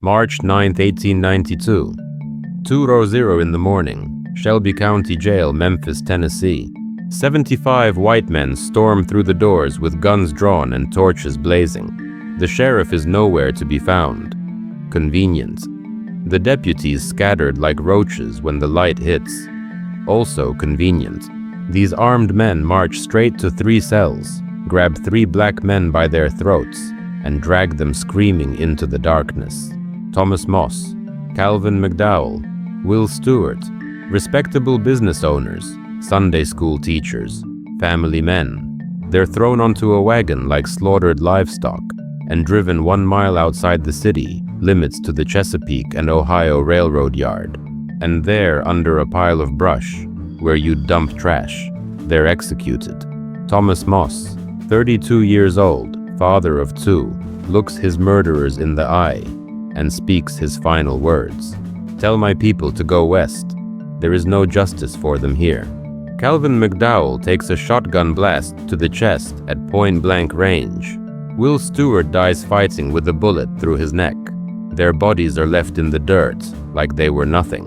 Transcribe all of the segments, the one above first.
March 9, 1892. 2:00 in the morning, Shelby County Jail, Memphis, Tennessee. 75 white men storm through the doors with guns drawn and torches blazing. The sheriff is nowhere to be found. Convenient. The deputies scattered like roaches when the light hits. Also convenient. These armed men march straight to 3 cells, grab 3 black men by their throats, and drag them screaming into the darkness. Thomas Moss, Calvin McDowell, Will Stewart, respectable business owners, Sunday school teachers, family men. They're thrown onto a wagon like slaughtered livestock and driven 1 mile outside the city limits to the Chesapeake and Ohio Railroad yard. And there, under a pile of brush, where you'd dump trash, they're executed. Thomas Moss, 32 years old, father of 2, looks his murderers in the eye and speaks his final words. Tell my people to go west. There is no justice for them here. Calvin McDowell takes a shotgun blast to the chest at point-blank range. Will Stewart dies fighting with a bullet through his neck. Their bodies are left in the dirt, like they were nothing.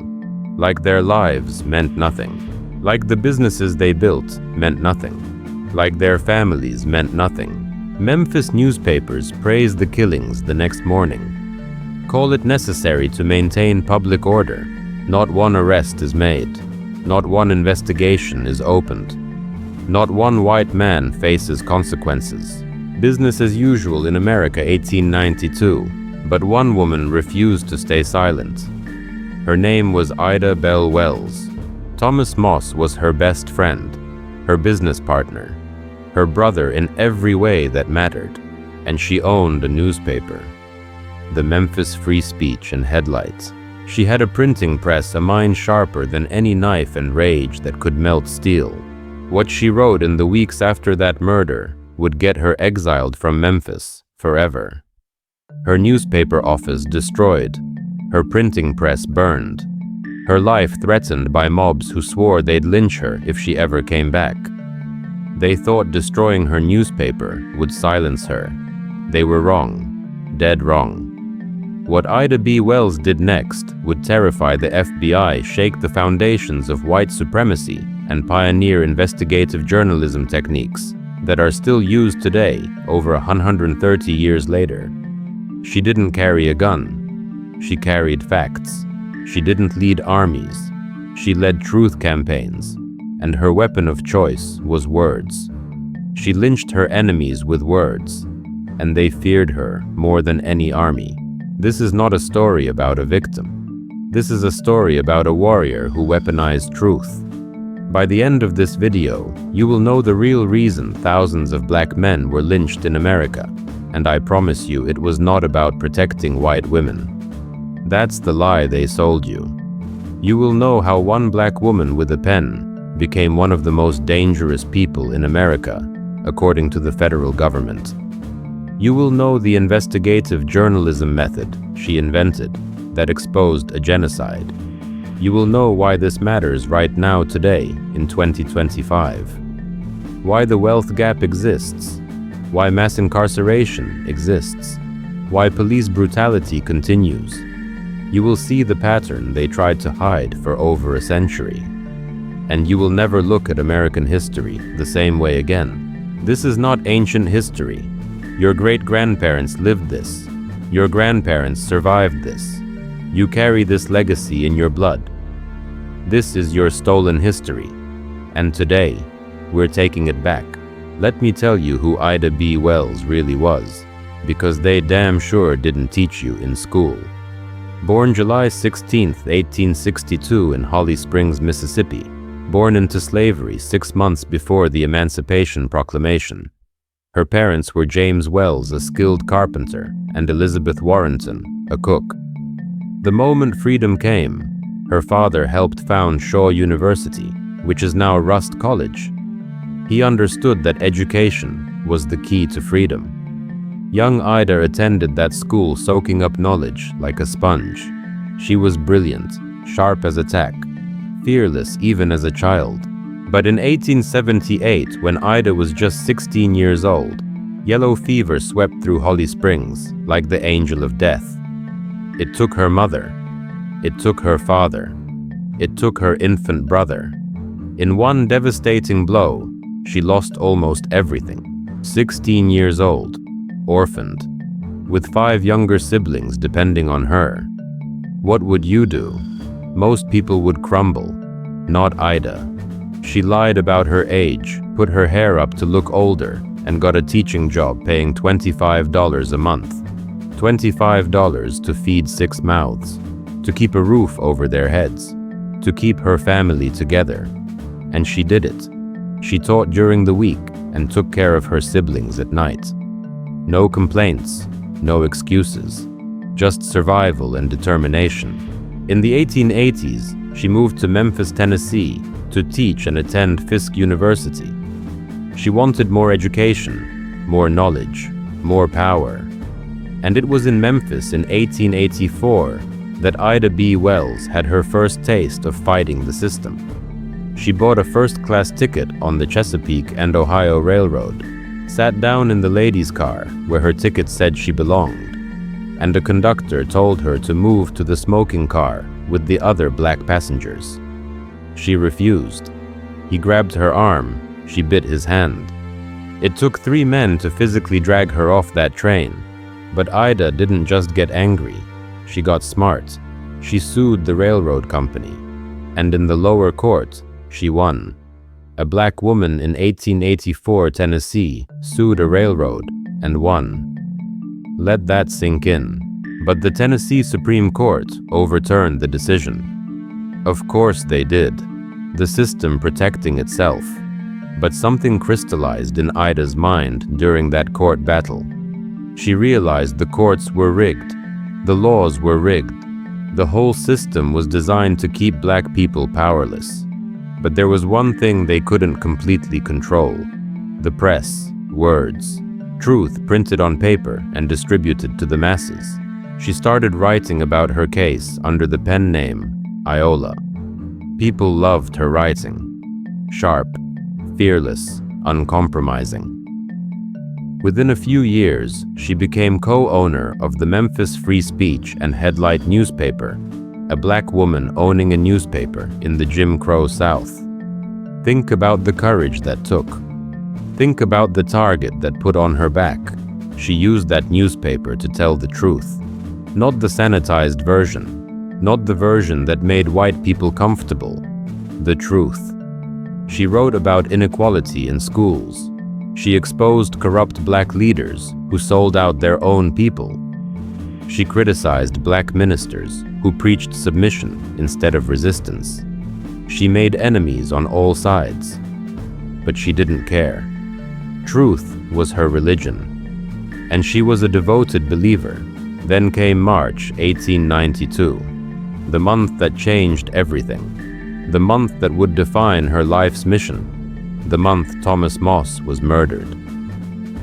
Like their lives meant nothing. Like the businesses they built meant nothing. Like their families meant nothing. Memphis newspapers praise the killings the next morning. Call it necessary to maintain public order. Not one arrest is made. Not one investigation is opened. Not one white man faces consequences. Business as usual in America, 1892, but one woman refused to stay silent. Her name was Ida Bell Wells. Thomas Moss was her best friend, her business partner, her brother in every way that mattered, and she owned a newspaper. The Memphis Free Speech and Headlights. She had a printing press, a mind sharper than any knife and rage that could melt steel. What she wrote in the weeks after that murder would get her exiled from Memphis forever. Her newspaper office destroyed, her printing press burned, her life threatened by mobs who swore they'd lynch her if she ever came back. They thought destroying her newspaper would silence her. They were wrong, dead wrong. What Ida B. Wells did next would terrify the FBI, shake the foundations of white supremacy, and pioneer investigative journalism techniques that are still used today, over 130 years later. She didn't carry a gun. She carried facts. She didn't lead armies. She led truth campaigns, and her weapon of choice was words. She lynched her enemies with words, and they feared her more than any army. This is not a story about a victim. This is a story about a warrior who weaponized truth. By the end of this video, you will know the real reason thousands of black men were lynched in America, and I promise you it was not about protecting white women. That's the lie they sold you. You will know how one black woman with a pen became one of the most dangerous people in America, according to the federal government. You will know the investigative journalism method she invented that exposed a genocide. You will know why this matters right now today in 2025. Why the wealth gap exists. Why mass incarceration exists. Why police brutality continues. You will see the pattern they tried to hide for over a century. And you will never look at American history the same way again. This is not ancient history. Your great-grandparents lived this. Your grandparents survived this. You carry this legacy in your blood. This is your stolen history. And today, we're taking it back. Let me tell you who Ida B. Wells really was, because they damn sure didn't teach you in school. Born July 16, 1862 in Holly Springs, Mississippi. Born into slavery 6 months before the Emancipation Proclamation. Her parents were James Wells, a skilled carpenter, and Elizabeth Warrenton, a cook. The moment freedom came, her father helped found Shaw University, which is now Rust College. He understood that education was the key to freedom. Young Ida attended that school soaking up knowledge like a sponge. She was brilliant, sharp as a tack, fearless even as a child. But in 1878, when Ida was just 16 years old, yellow fever swept through Holly Springs like the angel of death. It took her mother. It took her father. It took her infant brother. In one devastating blow, she lost almost everything. 16 years old, orphaned, with 5 younger siblings depending on her. What would you do? Most people would crumble. Not Ida. She lied about her age, put her hair up to look older, and got a teaching job paying $25 a month. $25 to feed 6 mouths, to keep a roof over their heads, to keep her family together. And she did it. She taught during the week and took care of her siblings at night. No complaints, no excuses, just survival and determination. In the 1880s, she moved to Memphis, Tennessee to teach and attend Fisk University. She wanted more education, more knowledge, more power. And it was in Memphis in 1884 that Ida B. Wells had her first taste of fighting the system. She bought a first-class ticket on the Chesapeake and Ohio Railroad, sat down in the ladies' car where her ticket said she belonged, and a conductor told her to move to the smoking car with the other black passengers. She refused. He grabbed her arm. She bit his hand. It took 3 men to physically drag her off that train, but Ida didn't just get angry. She got smart. She sued the railroad company, and in the lower court, she won. A black woman in 1884 Tennessee sued a railroad and won. Let that sink in. But the Tennessee Supreme Court overturned the decision. Of course they did, the system protecting itself. But something crystallized in Ida's mind during that court battle. She realized the courts were rigged. The laws were rigged. The whole system was designed to keep black people powerless. But there was one thing they couldn't completely control: the press, words, truth printed on paper and distributed to the masses. She started writing about her case under the pen name Iola. People loved her writing. Sharp, fearless, uncompromising. Within a few years, she became co-owner of the Memphis Free Speech and Headlight newspaper, a black woman owning a newspaper in the Jim Crow South. Think about the courage that took. Think about the target that put on her back. She used that newspaper to tell the truth. Not the sanitized version. Not the version that made white people comfortable. The truth. She wrote about inequality in schools. She exposed corrupt black leaders who sold out their own people. She criticized black ministers who preached submission instead of resistance. She made enemies on all sides. But she didn't care. Truth was her religion. And she was a devoted believer. Then came March 1892, the month that changed everything. The month that would define her life's mission. The month Thomas Moss was murdered.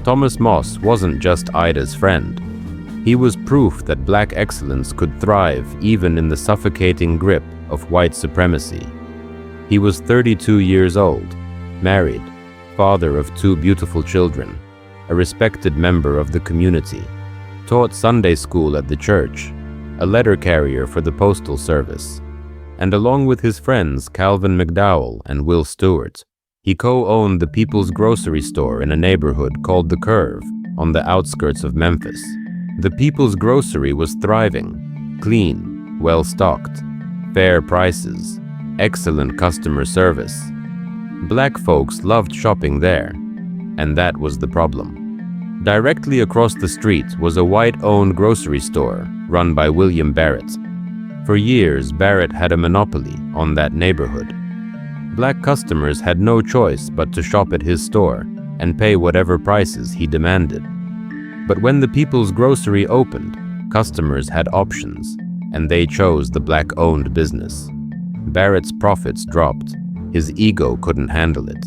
Thomas Moss wasn't just Ida's friend. He was proof that black excellence could thrive even in the suffocating grip of white supremacy. He was 32 years old, married, father of 2 beautiful children, a respected member of the community, taught Sunday school at the church, a letter carrier for the postal service, and along with his friends Calvin McDowell and Will Stewart, he co-owned the People's Grocery Store in a neighborhood called The Curve on the outskirts of Memphis. The People's Grocery was thriving, clean, well-stocked, fair prices, excellent customer service. Black folks loved shopping there, and that was the problem. Directly across the street was a white-owned grocery store run by William Barrett. For years, Barrett had a monopoly on that neighborhood. Black customers had no choice but to shop at his store and pay whatever prices he demanded. But when the People's Grocery opened, customers had options, and they chose the black-owned business. Barrett's profits dropped. His ego couldn't handle it.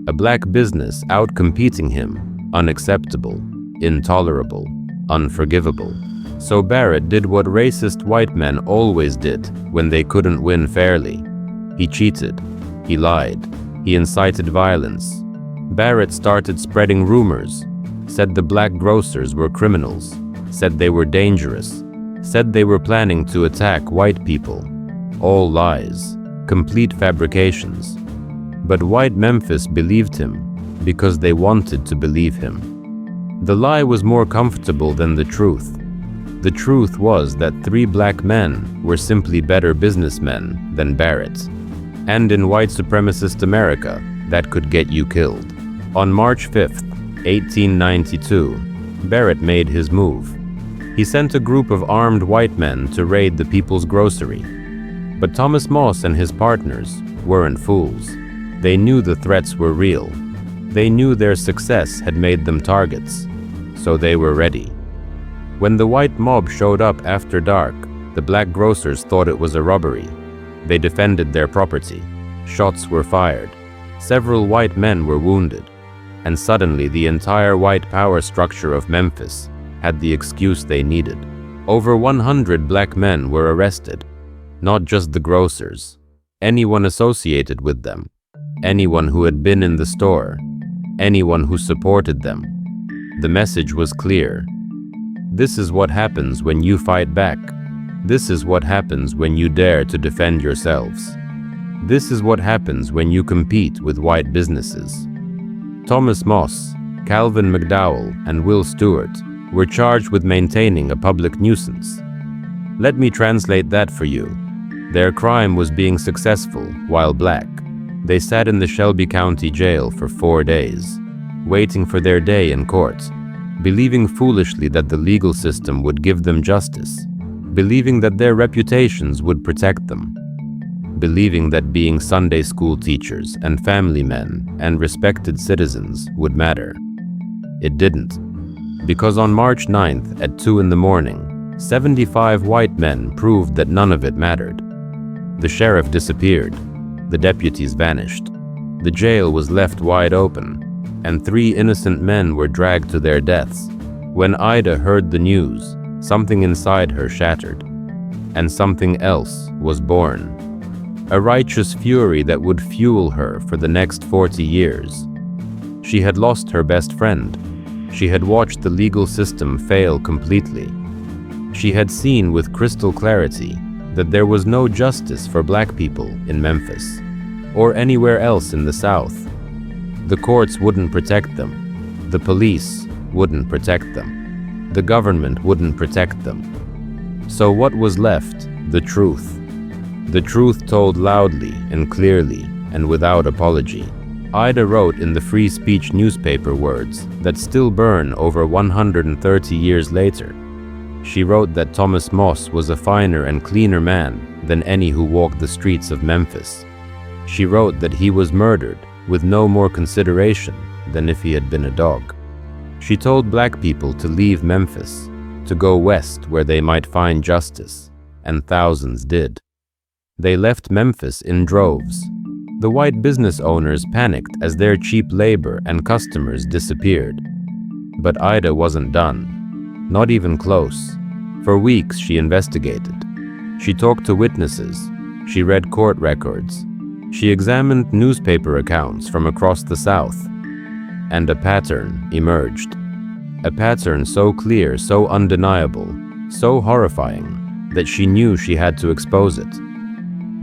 A black business outcompeting him, unacceptable, intolerable, unforgivable. So Barrett did what racist white men always did when they couldn't win fairly. He cheated. He lied. He incited violence. Barrett started spreading rumors, said the black grocers were criminals, said they were dangerous, said they were planning to attack white people. All lies, complete fabrications. But white Memphis believed him because they wanted to believe him. The lie was more comfortable than the truth. The truth was that 3 black men were simply better businessmen than Barrett. And in white supremacist America, that could get you killed. On March 5th, 1892, Barrett made his move. He sent a group of armed white men to raid the People's Grocery. But Thomas Moss and his partners weren't fools. They knew the threats were real. They knew their success had made them targets, so they were ready. When the white mob showed up after dark, the black grocers thought it was a robbery. They defended their property. Shots were fired. Several white men were wounded. And suddenly the entire white power structure of Memphis had the excuse they needed. Over 100 black men were arrested. Not just the grocers. Anyone associated with them. Anyone who had been in the store. Anyone who supported them. The message was clear. This is what happens when you fight back. This is what happens when you dare to defend yourselves. This is what happens when you compete with white businesses. Thomas Moss, Calvin McDowell, and Will Stewart were charged with maintaining a public nuisance. Let me translate that for you. Their crime was being successful while black. They sat in the Shelby County Jail for 4 days, waiting for their day in court, believing foolishly that the legal system would give them justice, believing that their reputations would protect them, believing that being Sunday school teachers and family men and respected citizens would matter. It didn't, because on March 9th at 2 in the morning, 75 white men proved that none of it mattered. The sheriff disappeared, the deputies vanished, the jail was left wide open, and 3 innocent men were dragged to their deaths. When Ida heard the news, something inside her shattered, and something else was born. A righteous fury that would fuel her for the next 40 years. She had lost her best friend. She had watched the legal system fail completely. She had seen with crystal clarity that there was no justice for black people in Memphis, or anywhere else in the South. The courts wouldn't protect them. The police wouldn't protect them. The government wouldn't protect them. So what was left? The truth. The truth told loudly and clearly and without apology. Ida wrote in the Free Speech newspaper words that still burn over 130 years later. She wrote that Thomas Moss was a finer and cleaner man than any who walked the streets of Memphis. She wrote that he was murdered with no more consideration than if he had been a dog. She told black people to leave Memphis, to go west where they might find justice, and thousands did. They left Memphis in droves. The white business owners panicked as their cheap labor and customers disappeared. But Ida wasn't done. Not even close. For weeks she investigated. She talked to witnesses. She read court records. She examined newspaper accounts from across the South. And a pattern emerged. A pattern so clear, so undeniable, so horrifying, that she knew she had to expose it.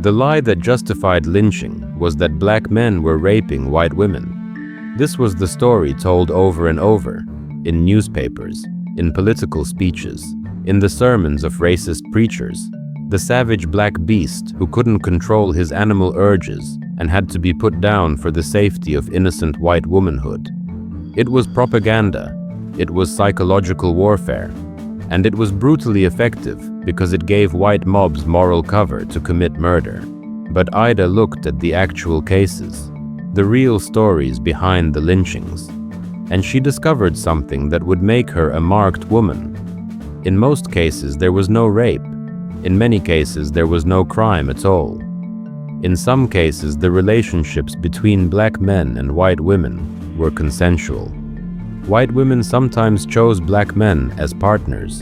The lie that justified lynching was that black men were raping white women. This was the story told over and over, in newspapers, in political speeches, in the sermons of racist preachers, the savage black beast who couldn't control his animal urges and had to be put down for the safety of innocent white womanhood. It was propaganda, it was psychological warfare, and it was brutally effective because it gave white mobs moral cover to commit murder. But Ida looked at the actual cases, the real stories behind the lynchings, and she discovered something that would make her a marked woman. In most cases, there was no rape. In many cases, there was no crime at all. In some cases, the relationships between black men and white women were consensual. White women sometimes chose black men as partners,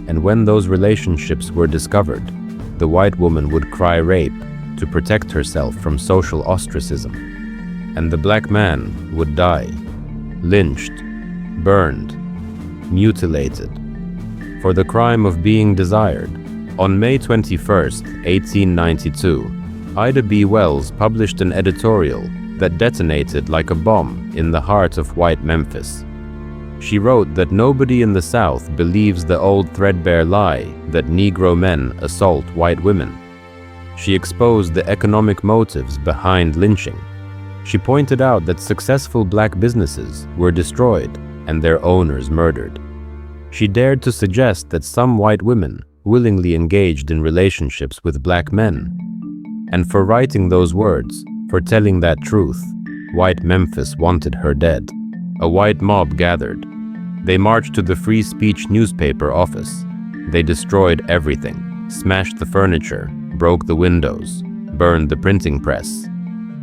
and when those relationships were discovered, the white woman would cry rape to protect herself from social ostracism, and the black man would die, lynched, burned, mutilated. for the crime of being desired. On May 21, 1892, Ida B. Wells published an editorial that detonated like a bomb in the heart of white Memphis. She wrote that nobody in the South believes the old threadbare lie that Negro men assault white women. She exposed the economic motives behind lynching. She pointed out that successful black businesses were destroyed and their owners murdered. She dared to suggest that some white women willingly engaged in relationships with black men. And for writing those words, for telling that truth, white Memphis wanted her dead. A white mob gathered. They marched to the Free Speech newspaper office. They destroyed everything, smashed the furniture, broke the windows, burned the printing press,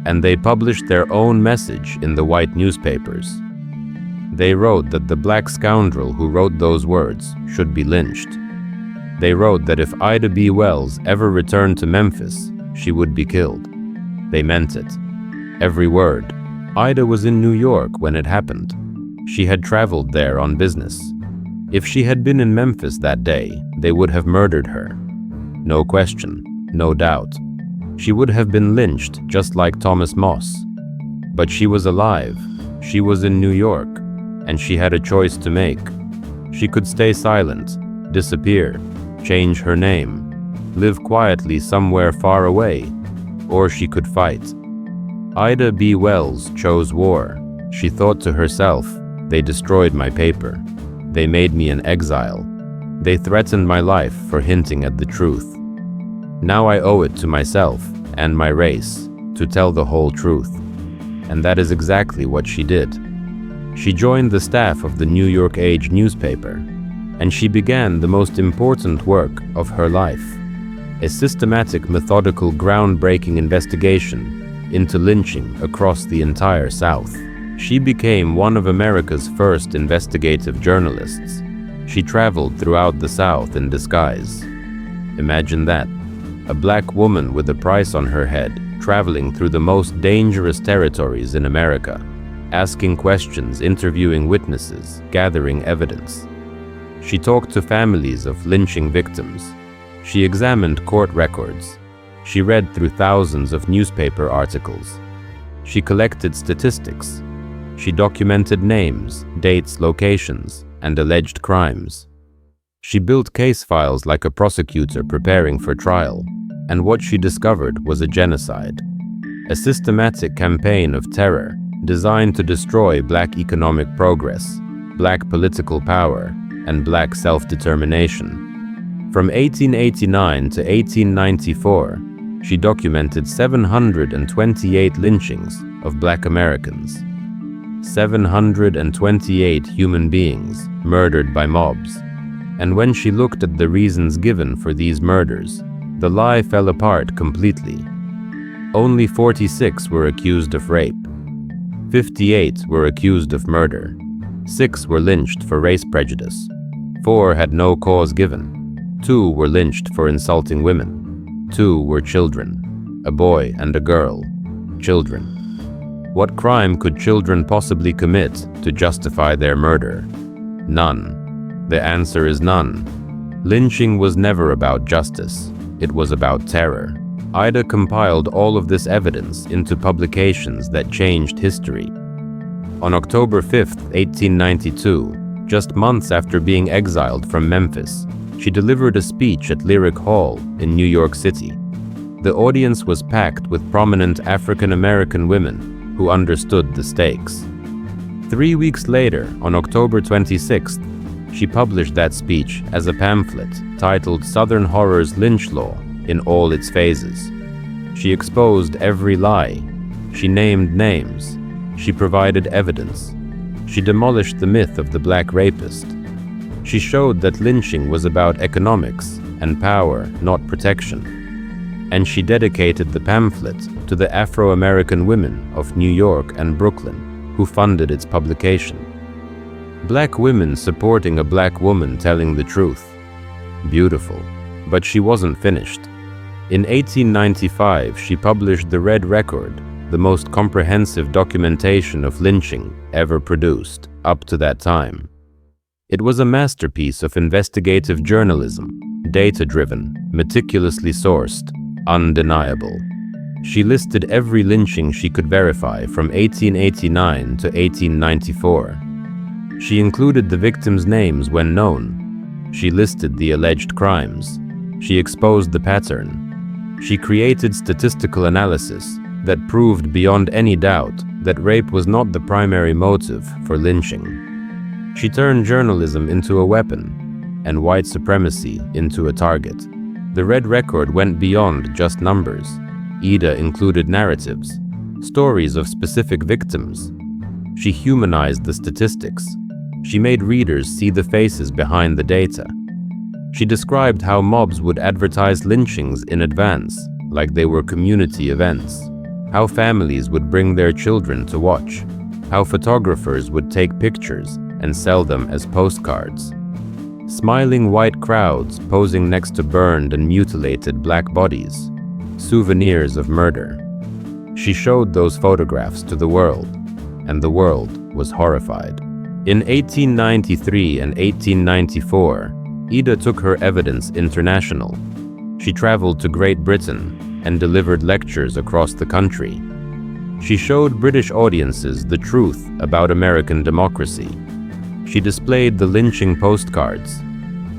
and they published their own message in the white newspapers. They wrote that the black scoundrel who wrote those words should be lynched. They wrote that if Ida B. Wells ever returned to Memphis, she would be killed. They meant it. Every word. Ida was in New York when it happened. She had traveled there on business. If she had been in Memphis that day, they would have murdered her. No question, no doubt. She would have been lynched just like Thomas Moss. But she was alive. She was in New York, and she had a choice to make. She could stay silent, disappear, change her name, live quietly somewhere far away, or she could fight. Ida B. Wells chose war. She thought to herself, they destroyed my paper. They made me an exile. They threatened my life for hinting at the truth. Now I owe it to myself and my race to tell the whole truth. And that is exactly what she did. She joined the staff of the New York Age newspaper, and she began the most important work of her life, a systematic, methodical, groundbreaking investigation into lynching across the entire South. She became one of America's first investigative journalists. She traveled throughout the South in disguise. Imagine that, a black woman with a price on her head, traveling through the most dangerous territories in America, asking questions, interviewing witnesses, gathering evidence. She talked to families of lynching victims. She examined court records. She read through thousands of newspaper articles. She collected statistics. She documented names, dates, locations, and alleged crimes. She built case files like a prosecutor preparing for trial, and what she discovered was a genocide, a systematic campaign of terror designed to destroy black economic progress, black political power, and black self-determination. From 1889 to 1894, she documented 728 lynchings of black Americans. 728 human beings murdered by mobs. And when she looked at the reasons given for these murders, the lie fell apart completely. Only 46 were accused of rape. 58 were accused of murder. 6 were lynched for race prejudice. 4 had no cause given. 2 were lynched for insulting women. 2 were children, a boy and a girl. Children. What crime could children possibly commit to justify their murder? None. The answer is none. Lynching was never about justice. It was about terror. Ida compiled all of this evidence into publications that changed history. On October 5, 1892, just months after being exiled from Memphis, she delivered a speech at Lyric Hall in New York City. The audience was packed with prominent African American women who understood the stakes. 3 weeks later, on October 26th, she published that speech as a pamphlet titled Southern Horror's Lynch Law in all its phases. She exposed every lie. She named names. She provided evidence. She demolished the myth of the black rapist. She showed that lynching was about economics and power, not protection. And she dedicated the pamphlet to the Afro-American women of New York and Brooklyn who funded its publication. Black women supporting a black woman telling the truth. Beautiful. But she wasn't finished. In 1895, she published The Red Record, the most comprehensive documentation of lynching ever produced up to that time. It was a masterpiece of investigative journalism, data-driven, meticulously sourced, undeniable. She listed every lynching she could verify from 1889 to 1894. She included the victims' names when known. She listed the alleged crimes. She exposed the pattern. She created statistical analysis that proved beyond any doubt that rape was not the primary motive for lynching. She turned journalism into a weapon and white supremacy into a target. The Red Record went beyond just numbers. Ida included narratives, stories of specific victims. She humanized the statistics. She made readers see the faces behind the data. She described how mobs would advertise lynchings in advance, like they were community events, how families would bring their children to watch, how photographers would take pictures and sell them as postcards. Smiling white crowds posing next to burned and mutilated black bodies, souvenirs of murder. She showed those photographs to the world, and the world was horrified. In 1893 and 1894, Ida took her evidence international. She traveled to Great Britain and delivered lectures across the country. She showed British audiences the truth about American democracy. She displayed the lynching postcards.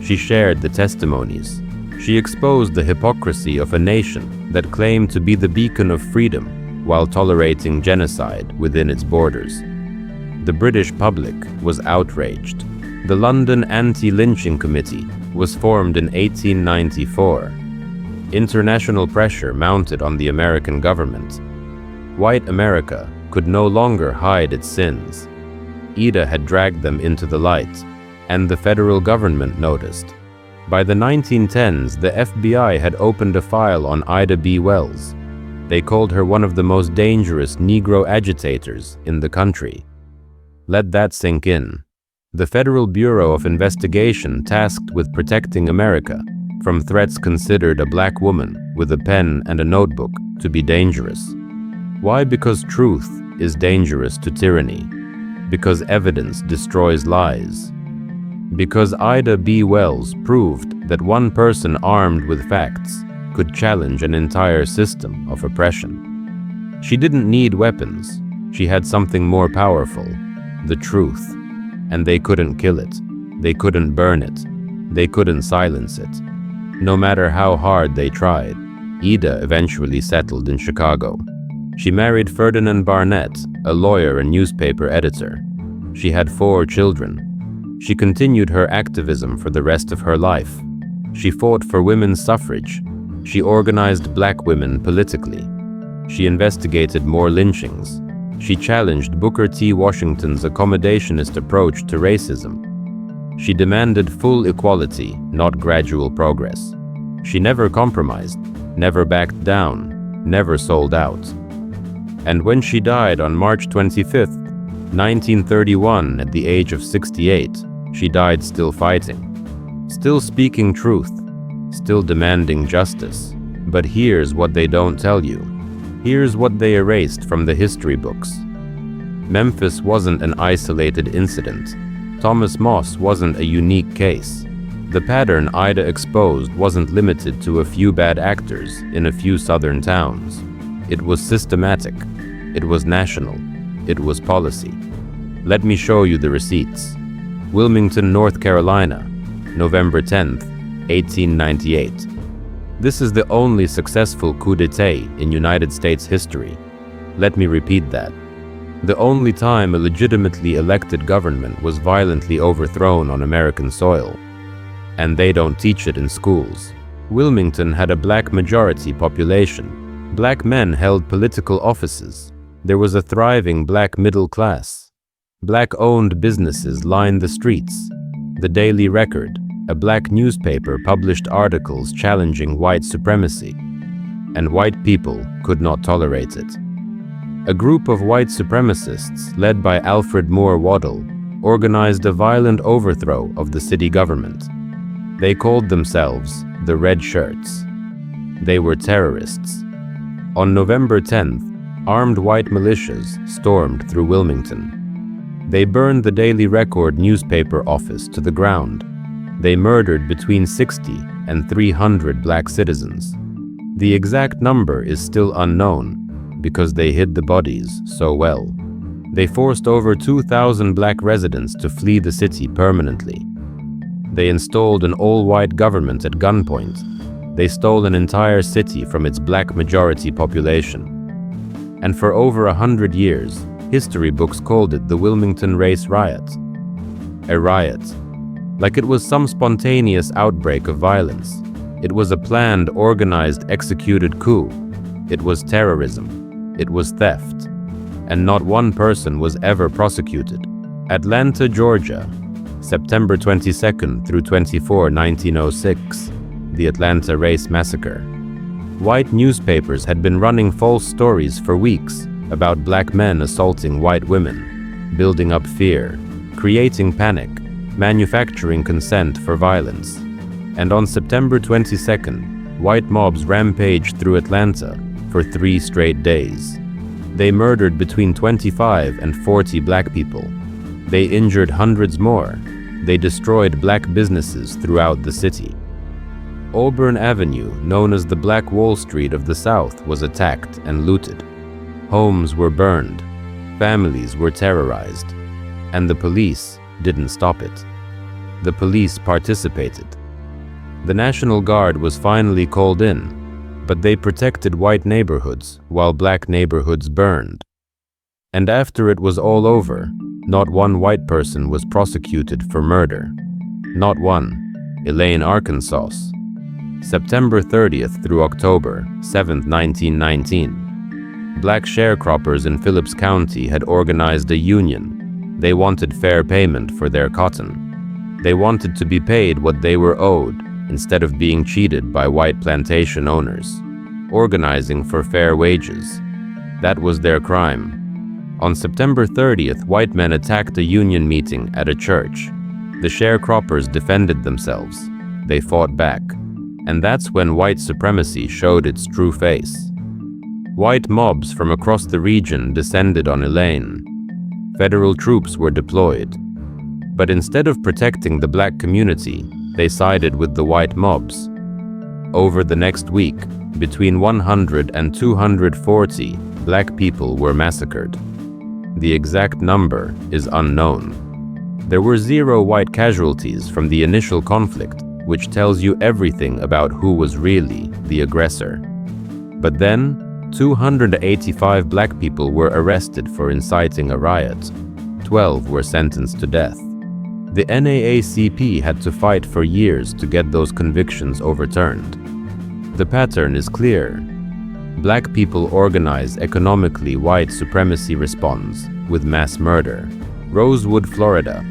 She shared the testimonies. She exposed the hypocrisy of a nation that claimed to be the beacon of freedom while tolerating genocide within its borders. The British public was outraged. The London Anti-Lynching Committee was formed in 1894. International pressure mounted on the American government. White America could no longer hide its sins. Ida had dragged them into the light, and the federal government noticed. By the 1910s, the FBI had opened a file on Ida B. Wells. They called her one of the most dangerous Negro agitators in the country. Let that sink in. The Federal Bureau of Investigation tasked with protecting America from threats considered a black woman with a pen and a notebook to be dangerous. Why? Because truth is dangerous to tyranny. Because evidence destroys lies. Because Ida B. Wells proved that one person armed with facts could challenge an entire system of oppression. She didn't need weapons. She had something more powerful, the truth. And they couldn't kill it. They couldn't burn it. They couldn't silence it. No matter how hard they tried, Ida eventually settled in Chicago. She married Ferdinand Barnett, a lawyer and newspaper editor. She had 4 children. She continued her activism for the rest of her life. She fought for women's suffrage. She organized black women politically. She investigated more lynchings. She challenged Booker T. Washington's accommodationist approach to racism. She demanded full equality, not gradual progress. She never compromised, never backed down, never sold out. And when she died on March 25, 1931, at the age of 68, she died still fighting, still speaking truth, still demanding justice. But here's what they don't tell you. Here's what they erased from the history books. Memphis wasn't an isolated incident. Thomas Moss wasn't a unique case. The pattern Ida exposed wasn't limited to a few bad actors in a few southern towns. It was systematic. It was national. It was policy. Let me show you the receipts. Wilmington, North Carolina, November 10th, 1898. This is the only successful coup d'etat in United States history. Let me repeat that. The only time a legitimately elected government was violently overthrown on American soil. And they don't teach it in schools. Wilmington had a black majority population. Black men held political offices. There was a thriving black middle class. Black-owned businesses lined the streets. The Daily Record, a black newspaper, published articles challenging white supremacy, and white people could not tolerate it. A group of white supremacists, led by Alfred Moore Waddell, organized a violent overthrow of the city government. They called themselves the Red Shirts. They were terrorists. On November 10th, armed white militias stormed through Wilmington. They burned the Daily Record newspaper office to the ground. They murdered between 60 and 300 black citizens. The exact number is still unknown because they hid the bodies so well. They forced over 2,000 black residents to flee the city permanently. They installed an all-white government at gunpoint. They stole an entire city from its black majority population. And for over 100 years, history books called it the Wilmington Race Riot. A riot. Like it was some spontaneous outbreak of violence. It was a planned, organized, executed coup. It was terrorism. It was theft. And not one person was ever prosecuted. Atlanta, Georgia, September 22nd through 24, 1906. The Atlanta Race Massacre. White newspapers had been running false stories for weeks about black men assaulting white women, building up fear, creating panic, manufacturing consent for violence. And on September 22nd, white mobs rampaged through Atlanta for 3 straight days. They murdered between 25 and 40 black people. They injured hundreds more. They destroyed black businesses throughout the city. Auburn Avenue, known as the Black Wall Street of the South, was attacked and looted. Homes were burned. Families were terrorized. And the police didn't stop it. The police participated. The National Guard was finally called in, but they protected white neighborhoods while black neighborhoods burned. And after it was all over, not one white person was prosecuted for murder. Not one. Elaine, Arkansas. September 30th through October 7th, 1919. Black sharecroppers in Phillips County had organized a union. They wanted fair payment for their cotton. They wanted to be paid what they were owed instead of being cheated by white plantation owners. Organizing for fair wages. That was their crime. On September 30th, white men attacked a union meeting at a church. The sharecroppers defended themselves. They fought back. And that's when white supremacy showed its true face. White mobs from across the region descended on Elaine. Federal troops were deployed. But instead of protecting the black community, they sided with the white mobs. Over the next week, between 100 and 240 black people were massacred. The exact number is unknown. There were 0 white casualties from the initial conflict, which tells you everything about who was really the aggressor. But then, 285 black people were arrested for inciting a riot. 12 were sentenced to death. The NAACP had to fight for years to get those convictions overturned. The pattern is clear. Black people organize economically white supremacy responds with mass murder. Rosewood, Florida,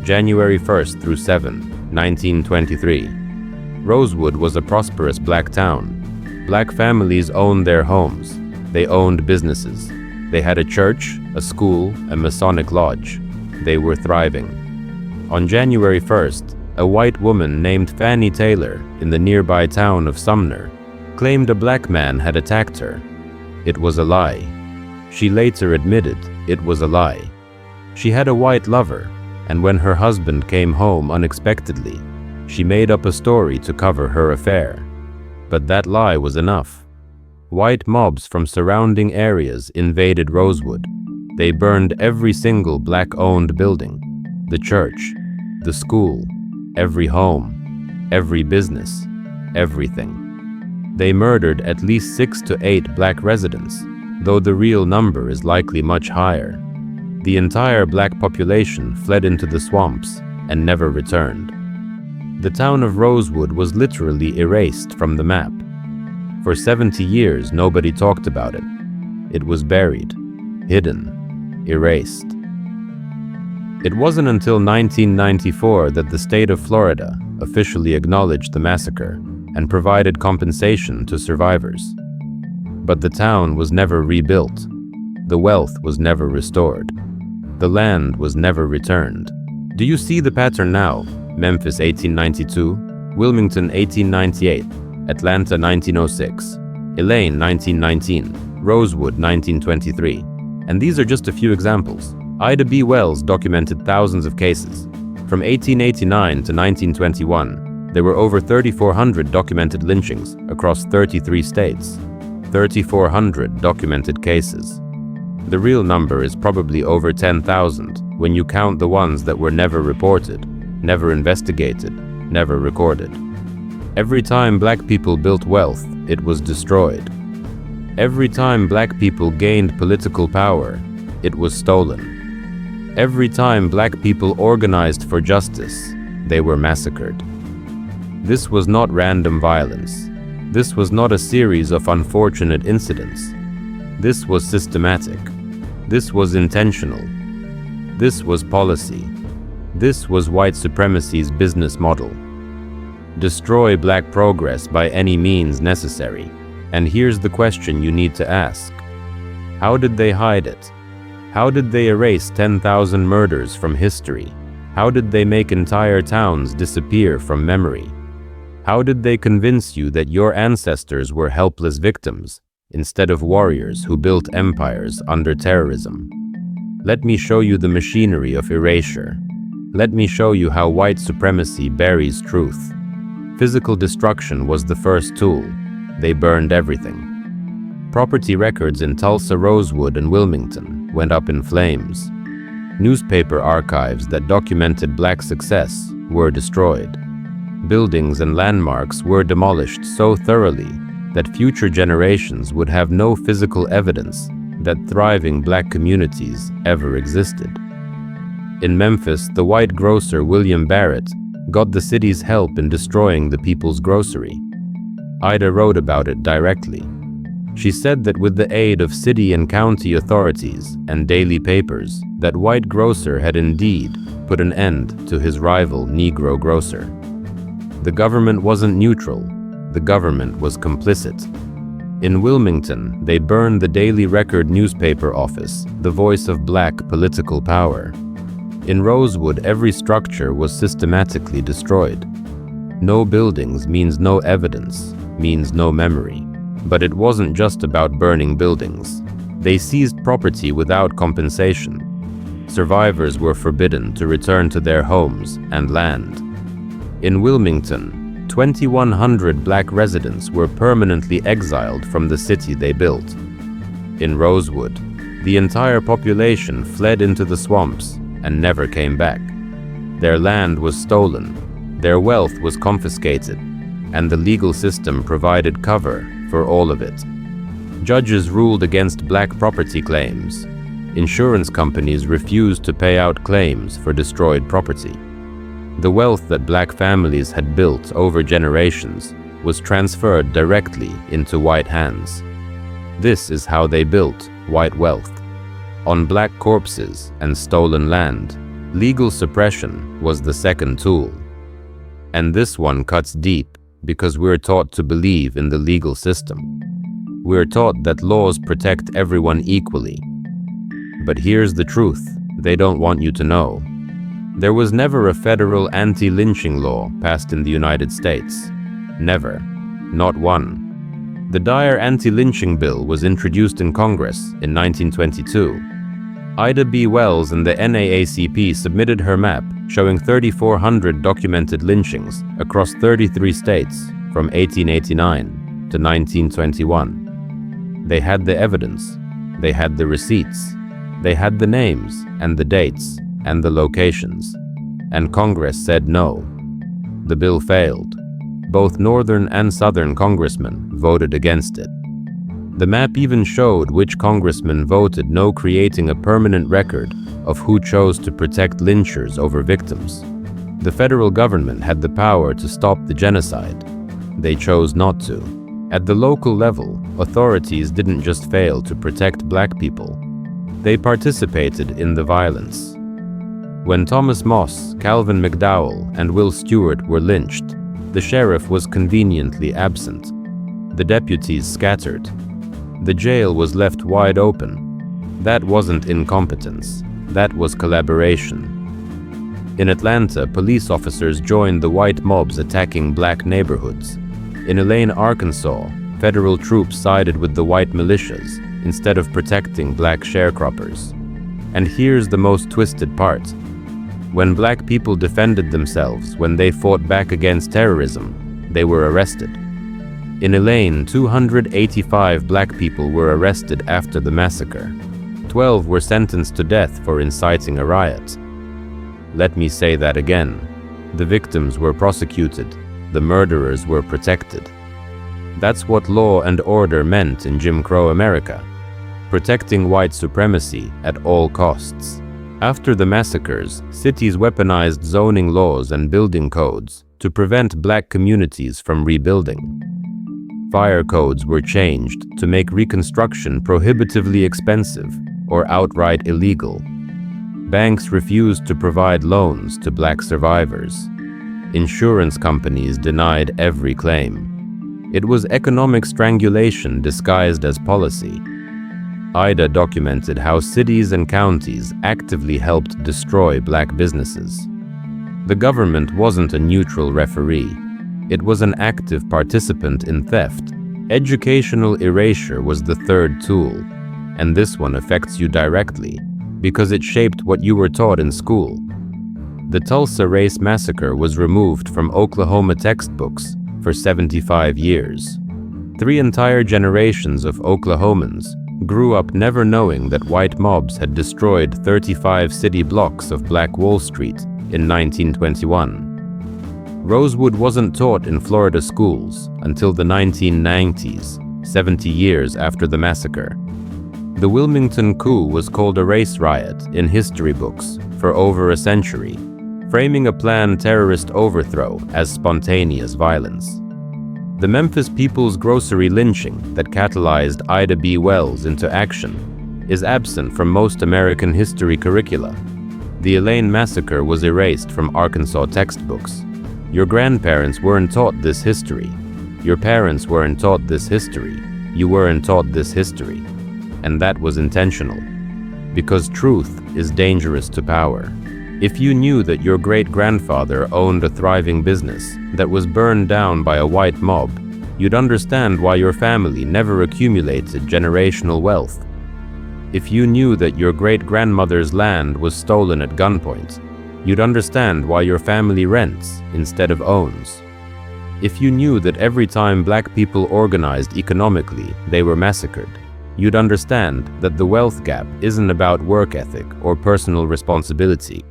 January 1st through 7th. 1923. Rosewood was a prosperous black town. Black families owned their homes. They owned businesses. They had a church, a school, a Masonic lodge. They were thriving. On January 1st, a white woman named Fannie Taylor in the nearby town of Sumner claimed a black man had attacked her. It was a lie. She later admitted it was a lie. She had a white lover, and when her husband came home unexpectedly, she made up a story to cover her affair. But that lie was enough. White mobs from surrounding areas invaded Rosewood. They burned every single black-owned building, the church, the school, every home, every business, everything. They murdered at least 6 to 8 black residents, though the real number is likely much higher. The entire black population fled into the swamps and never returned. The town of Rosewood was literally erased from the map. For 70 years, nobody talked about it. It was buried, hidden, erased. It wasn't until 1994 that the state of Florida officially acknowledged the massacre and provided compensation to survivors. But the town was never rebuilt. The wealth was never restored. The land was never returned. Do you see the pattern now? Memphis 1892, Wilmington 1898, Atlanta 1906, Elaine 1919, Rosewood 1923. And these are just a few examples. Ida B. Wells documented thousands of cases. From 1889 to 1921, there were over 3,400 documented lynchings across 33 states. 3,400 documented cases. The real number is probably over 10,000 when you count the ones that were never reported, never investigated, never recorded. Every time black people built wealth, it was destroyed. Every time black people gained political power, it was stolen. Every time black people organized for justice, they were massacred. This was not random violence. This was not a series of unfortunate incidents. This was systematic. This was intentional. This was policy. This was white supremacy's business model. Destroy black progress by any means necessary. And here's the question you need to ask. How did they hide it? How did they erase 10,000 murders from history? How did they make entire towns disappear from memory? How did they convince you that your ancestors were helpless victims instead of warriors who built empires under terrorism? Let me show you the machinery of erasure. Let me show you how white supremacy buries truth. Physical destruction was the first tool. They burned everything. Property records in Tulsa, Rosewood, and Wilmington went up in flames. Newspaper archives that documented black success were destroyed. Buildings and landmarks were demolished so thoroughly that future generations would have no physical evidence that thriving black communities ever existed. In Memphis, the white grocer William Barrett got the city's help in destroying the people's grocery. Ida wrote about it directly. She said that with the aid of city and county authorities and daily papers, that white grocer had indeed put an end to his rival Negro grocer. The government wasn't neutral. The government was complicit. In Wilmington, they burned the Daily Record newspaper office, the voice of black political power. In Rosewood, every structure was systematically destroyed. No buildings means no evidence, means no memory. But it wasn't just about burning buildings. They seized property without compensation. Survivors were forbidden to return to their homes and land. In Wilmington, 2,100 black residents were permanently exiled from the city they built. In Rosewood, the entire population fled into the swamps and never came back. Their land was stolen, their wealth was confiscated, and the legal system provided cover for all of it. Judges ruled against black property claims. Insurance companies refused to pay out claims for destroyed property. The wealth that black families had built over generations was transferred directly into white hands. This is how they built white wealth. On black corpses and stolen land, legal suppression was the second tool. And this one cuts deep because we're taught to believe in the legal system. We're taught that laws protect everyone equally. But here's the truth they don't want you to know. There was never a federal anti-lynching law passed in the United States. Never. Not one. The Dyer anti-lynching bill was introduced in Congress in 1922. Ida B. Wells and the NAACP submitted her map showing 3,400 documented lynchings across 33 states from 1889 to 1921. They had the evidence, they had the receipts, they had the names and the dates and the locations, and Congress said no. The bill failed. Both Northern and Southern congressmen voted against it. The map even showed which congressmen voted no, creating a permanent record of who chose to protect lynchers over victims. The federal government had the power to stop the genocide. They chose not to. At the local level, authorities didn't just fail to protect black people. They participated in the violence. When Thomas Moss, Calvin McDowell, and Will Stewart were lynched, the sheriff was conveniently absent. The deputies scattered. The jail was left wide open. That wasn't incompetence. That was collaboration. In Atlanta, police officers joined the white mobs attacking black neighborhoods. In Elaine, Arkansas, federal troops sided with the white militias instead of protecting black sharecroppers. And here's the most twisted part. When black people defended themselves, when they fought back against terrorism, they were arrested. In Elaine, 285 black people were arrested after the massacre. 12 were sentenced to death for inciting a riot. Let me say that again. The victims were prosecuted. The murderers were protected. That's what law and order meant in Jim Crow America. Protecting white supremacy at all costs. After the massacres, cities weaponized zoning laws and building codes to prevent black communities from rebuilding. Fire codes were changed to make reconstruction prohibitively expensive or outright illegal. Banks refused to provide loans to black survivors. Insurance companies denied every claim. It was economic strangulation disguised as policy. Ida documented how cities and counties actively helped destroy black businesses. The government wasn't a neutral referee. It was an active participant in theft. Educational erasure was the third tool, and this one affects you directly because it shaped what you were taught in school. The Tulsa Race Massacre was removed from Oklahoma textbooks for 75 years. 3 entire generations of Oklahomans grew up never knowing that white mobs had destroyed 35 city blocks of Black Wall Street in 1921. Rosewood wasn't taught in Florida schools until the 1990s, 70 years after the massacre. The Wilmington coup was called a race riot in history books for over a century, framing a planned terrorist overthrow as spontaneous violence. The Memphis People's Grocery lynching that catalyzed Ida B. Wells into action is absent from most American history curricula. The Elaine Massacre was erased from Arkansas textbooks. Your grandparents weren't taught this history. Your parents weren't taught this history. You weren't taught this history. And that was intentional. Because truth is dangerous to power. If you knew that your great-grandfather owned a thriving business that was burned down by a white mob, you'd understand why your family never accumulated generational wealth. If you knew that your great-grandmother's land was stolen at gunpoint, you'd understand why your family rents instead of owns. If you knew that every time black people organized economically, they were massacred, you'd understand that the wealth gap isn't about work ethic or personal responsibility.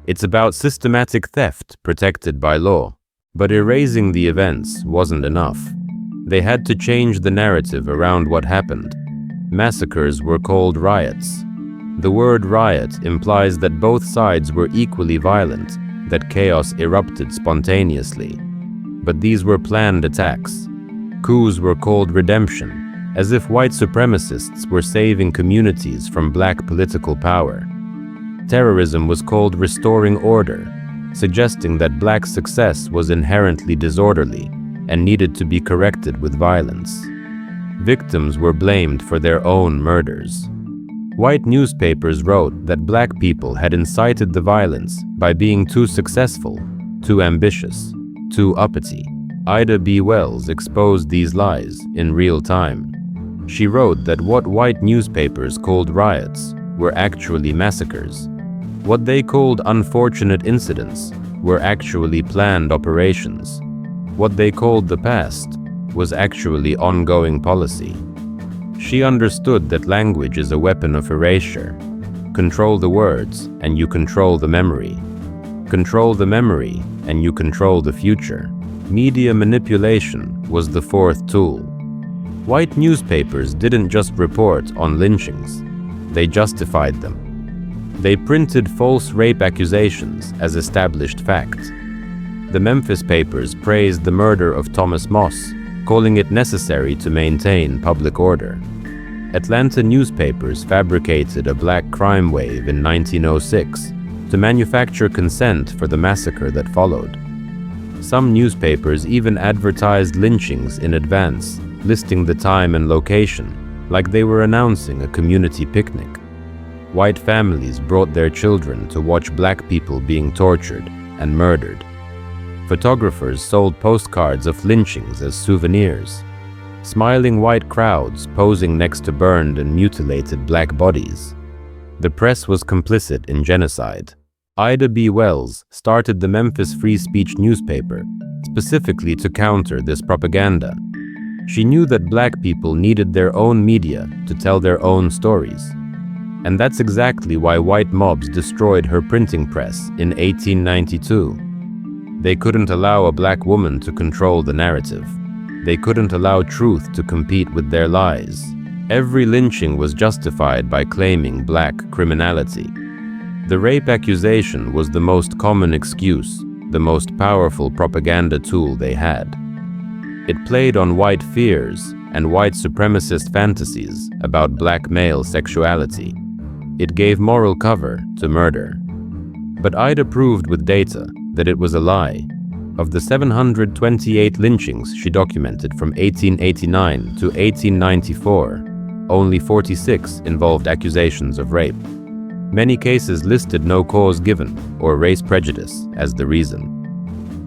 It's about systematic theft protected by law. But erasing the events wasn't enough. They had to change the narrative around what happened. Massacres were called riots. The word riot implies that both sides were equally violent, that chaos erupted spontaneously. But these were planned attacks. Coups were called redemption, as if white supremacists were saving communities from black political power. Terrorism was called restoring order, suggesting that black success was inherently disorderly and needed to be corrected with violence. Victims were blamed for their own murders. White newspapers wrote that black people had incited the violence by being too successful, too ambitious, too uppity. Ida B. Wells exposed these lies in real time. She wrote that what white newspapers called riots were actually massacres. What they called unfortunate incidents were actually planned operations. What they called the past was actually ongoing policy. She understood that language is a weapon of erasure. Control the words, and you control the memory. Control the memory, and you control the future. Media manipulation was the fourth tool. White newspapers didn't just report on lynchings. They justified them. They printed false rape accusations as established fact. The Memphis papers praised the murder of Thomas Moss, calling it necessary to maintain public order. Atlanta newspapers fabricated a black crime wave in 1906 to manufacture consent for the massacre that followed. Some newspapers even advertised lynchings in advance, listing the time and location, like they were announcing a community picnic. White families brought their children to watch black people being tortured and murdered. Photographers sold postcards of lynchings as souvenirs. Smiling white crowds posing next to burned and mutilated black bodies. The press was complicit in genocide. Ida B. Wells started the Memphis Free Speech newspaper specifically to counter this propaganda. She knew that black people needed their own media to tell their own stories. And that's exactly why white mobs destroyed her printing press in 1892. They couldn't allow a black woman to control the narrative. They couldn't allow truth to compete with their lies. Every lynching was justified by claiming black criminality. The rape accusation was the most common excuse, the most powerful propaganda tool they had. It played on white fears and white supremacist fantasies about black male sexuality. It gave moral cover to murder. But Ida proved with data that it was a lie. Of the 728 lynchings she documented from 1889 to 1894, only 46 involved accusations of rape. Many cases listed no cause given or race prejudice as the reason.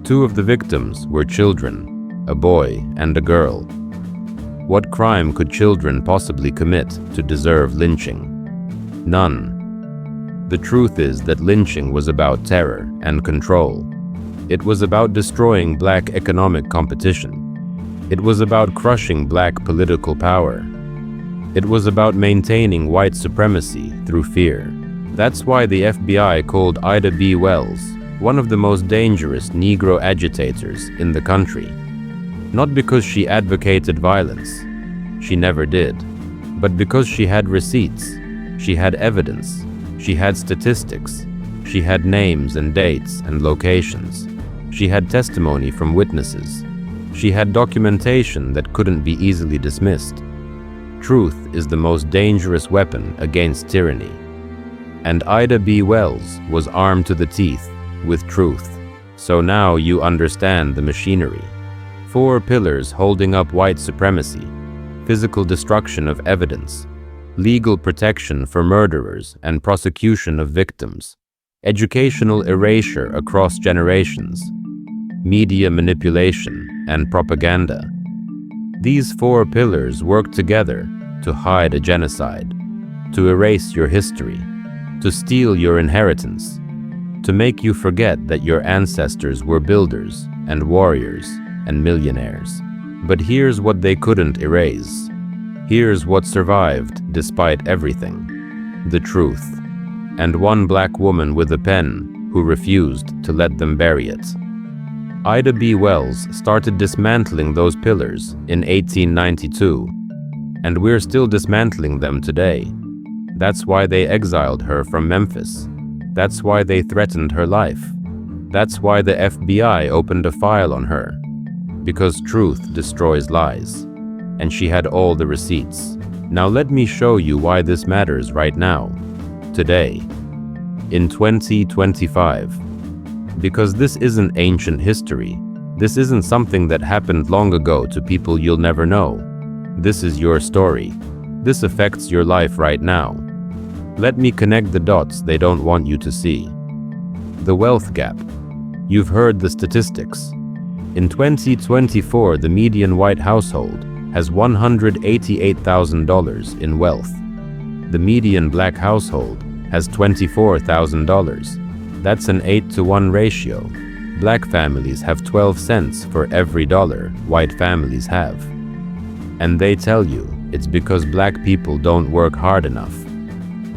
2 of the victims were children, a boy and a girl. What crime could children possibly commit to deserve lynching? None. The truth is that lynching was about terror and control. It was about destroying black economic competition. It was about crushing black political power. It was about maintaining white supremacy through fear. That's why the FBI called Ida B. Wells one of the most dangerous Negro agitators in the country. Not because she advocated violence, she never did, but because she had receipts, she had evidence, she had statistics, she had names and dates and locations, she had testimony from witnesses, she had documentation that couldn't be easily dismissed. Truth is the most dangerous weapon against tyranny. And Ida B. Wells was armed to the teeth with truth. So now you understand the machinery. 4 pillars holding up white supremacy: physical destruction of evidence, legal protection for murderers and prosecution of victims, educational erasure across generations, media manipulation and propaganda. These 4 pillars work together to hide a genocide, to erase your history, to steal your inheritance, to make you forget that your ancestors were builders and warriors and millionaires. But here's what they couldn't erase. Here's what survived despite everything: the truth. And one black woman with a pen who refused to let them bury it. Ida B. Wells started dismantling those pillars in 1892, and we're still dismantling them today. That's why they exiled her from Memphis. That's why they threatened her life. That's why the FBI opened a file on her. Because truth destroys lies. And she had all the receipts. Now let me show you why this matters right now, today, in 2025. Because this isn't ancient history. This isn't something that happened long ago to people you'll never know. This is your story. This affects your life right now. Let me connect the dots they don't want you to see. The wealth gap. You've heard the statistics. In 2024, the median white household has $188,000 in wealth. The median black household has $24,000. That's an 8-to-1 ratio. Black families have 12 cents for every dollar white families have. And they tell you it's because black people don't work hard enough.